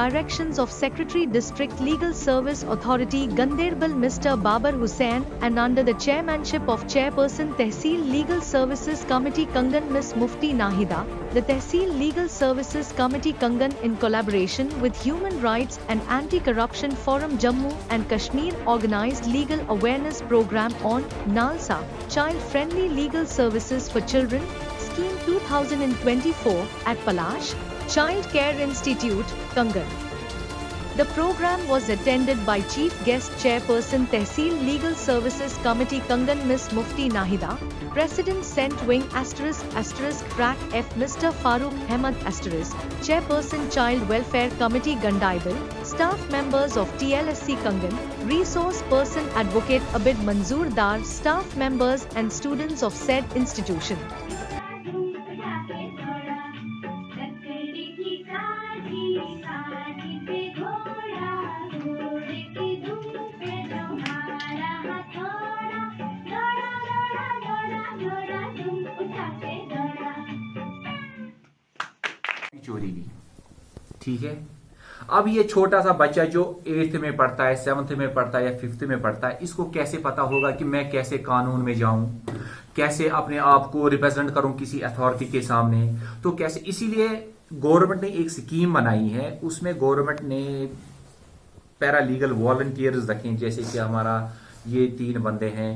directions of Secretary District Legal Service Authority Ganderbal Mr. Babar Hussain and under the chairmanship of Chairperson Tehsil Legal Services Committee Kangan Miss Mufti Nahida, the Tehsil Legal Services Committee Kangan in collaboration with Human Rights and Anti-Corruption Forum Jammu and Kashmir organized legal awareness program on NALSA, Child-Friendly Legal Services for Children, Scheme 2024 at Palash Child Care Institute, Kangan. The program was attended by Chief Guest Chairperson Tehsil Legal Services Committee Kangan Miss Mufti Nahida, President Cent Wing **Crack F Mr. Farooq Ahmed **, Chairperson Child Welfare Committee Gandaibal, staff members of TLSC Kangan, Resource Person Advocate Abid Manzoor Dar, staff members and students of said institution. चोरी की, ठीक है। अब ये छोटा सा बच्चा जो 8th में पढ़ता है, 7th में पढ़ता है या 5th में पढ़ता है, इसको कैसे पता होगा कि मैं कैसे कानून में जाऊं, कैसे अपने आप को रिप्रेजेंट करूं किसी अथॉरिटी के सामने, तो कैसे। इसीलिए गवर्नमेंट ने एक स्कीम बनाई है, उसमें गवर्नमेंट ने पैरालीगल वॉलंटियर्स रखे, जैसे कि हमारा ये 3 बंदे हैं,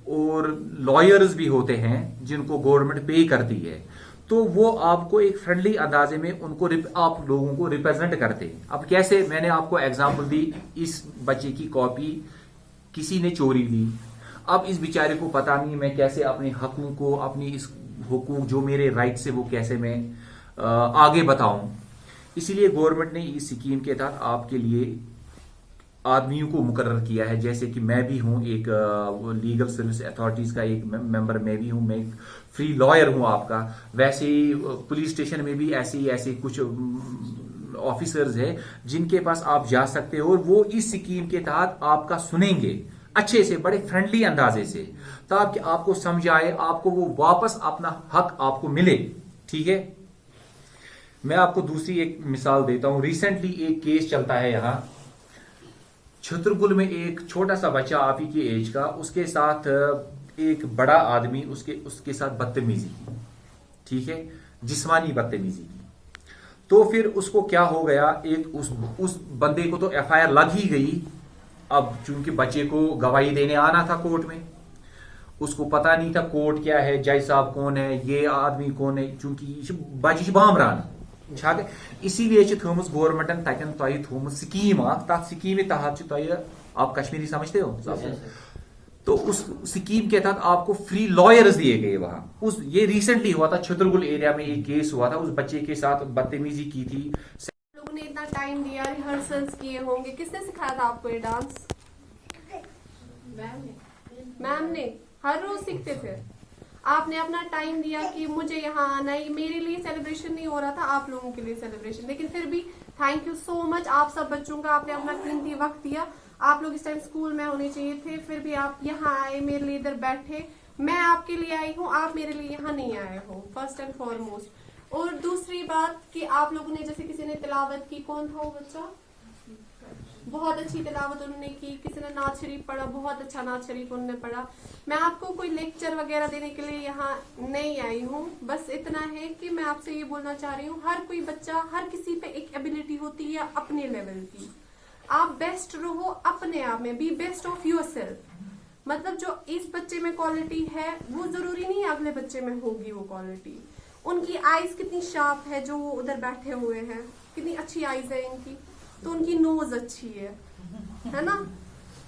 और लॉयर्स भी होते हैं जिनको गवर्नमेंट पे करती है, तो वो आपको एक फ्रेंडली अंदाजे में उनको आप लोगों को रिप्रेजेंट करते हैं। अब कैसे, मैंने आपको एग्जांपल दी, इस बच्चे की कॉपी किसी ने चोरी ली, अब इस बेचारे को पता नहीं मैं कैसे अपने हकों को, अपनी इस हुकूक जो मेरे राइट से वो कैसे मैं आगे बताऊं। इसीलिए गवर्नमेंट ने इस स्कीम के तहत आपके लिए आदमियों को मुकर्रर किया है, जैसे कि मैं भी हूं एक लीगल सर्विस अथॉरिटीज का एक मेंबर, मैं भी हूं, मैं एक फ्री लॉयर हूं आपका। वैसे ही पुलिस स्टेशन में भी ऐसे कुछ ऑफिसर्स हैं जिनके पास आप जा सकते हो, और वो इस स्कीम के तहत आपका सुनेंगे अच्छे से, बड़े फ्रेंडली अंदाजे से, ताकि आपको समझ आए, आपको वो वापस अपना हक आपको मिले, ठीक है। मैं आपको दूसरी एक मिसाल देता हूं। रिसेंटली एक केस चलता है यहां छतरपुर में, एक छोटा सा बच्चा आप ही की एज का, उसके साथ एक बड़ा आदमी उसके साथ बदतमीजी की, ठीक है, जिस्मानी बदतमीजी की। तो फिर उसको क्या हो गया, एक उस बंदे को तो एफआईआर लग ही गई। अब चूंकि बच्चे को गवाही देने आना था कोर्ट में, उसको पता नहीं था कोर्ट क्या है, जज साहब कौन है, ये आदमी कौन है, चूंकि बच्चे बामरान इसीलिए गवर्नमेंटन तन थोमुत स्कीम, तथ स्कीम तहत आप कश्मीरी समझते हो, तो उस स्कीम के तहत आपको फ्री लॉयर्स दिए गए वहां। ये रिसेंटली हुआ था, छतरपुर एरिया में एक केस हुआ था, उस बच्चे के साथ बदतमीजी की थी। लोगों ने इतना टाइम दिया, रिहर्सल्स किए होंगे, किसने सिखाया था आपको ये डांस? मैम ने। हर रोज सीखते थे, आपने अपना टाइम दिया कि मुझे यहाँ आना है। मेरे लिए सेलिब्रेशन नहीं हो रहा था, आप लोगों के लिए सेलिब्रेशन, लेकिन फिर भी थैंक यू सो मच आप सब बच्चों का, आपने अपना कीमती वक्त दिया। आप लोग इस टाइम स्कूल में होने चाहिए थे, फिर भी आप यहाँ आए, मेरे लिए इधर बैठे। मैं आपके लिए आई हूँ, आप मेरे लिए यहाँ नहीं आए हो, फर्स्ट एंड फॉरमोस्ट। और दूसरी बात कि आप लोगों ने, जैसे किसी ने तिलावत की, कौन था वो बच्चा, बहुत अच्छी तिलावत उन्होंने की, किसी ने नात शरीफ पढ़ा, बहुत अच्छा नात शरीफ उन्होंने पढ़ा। मैं आपको कोई लेक्चर वगैरह देने के लिए यहाँ नहीं आई हूँ, बस इतना है कि मैं आपसे ये बोलना चाह रही हूँ, हर कोई बच्चा, हर किसी पे एक एबिलिटी होती है अपने लेवल की। आप बेस्ट रहो अपने आप में, बी बेस्ट ऑफ योरसेल्फ। मतलब जो इस बच्चे में क्वालिटी है वो जरूरी नहीं अगले बच्चे में होगी वो क्वालिटी। उनकी आईज कितनी शार्प है, जो वो उधर बैठे हुए हैं, कितनी अच्छी आईज है इनकी, तो उनकी नोज अच्छी है ना,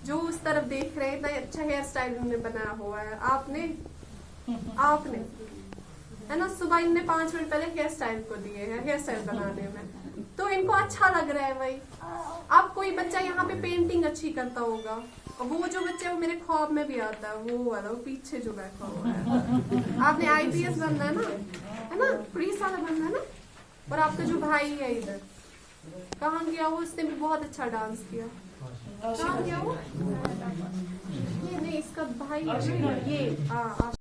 जो उस तरफ देख रहे हैं, इतना अच्छा हेयर स्टाइल उन्होंने बनाया हुआ है। आपने है ना, सुबह इनने 5 मिनट पहले हेयर स्टाइल को दिए हैं, हेयर स्टाइल बनाने में, तो इनको अच्छा लग रहा है भाई। अब कोई बच्चा यहाँ पे पेंटिंग अच्छी करता होगा, वो जो बच्चा वो मेरे ख्वाब में भी आता है, वो वाला, वो पीछे जो बैठा हुआ है। आपने आईपीएस बनना है ना, पुलिस वाला बनना है ना। और आपका जो भाई है इधर, कहाँ गया वो? उसने भी बहुत अच्छा डांस किया। कहाँ गया वो? ये नहीं, इसका भाई ये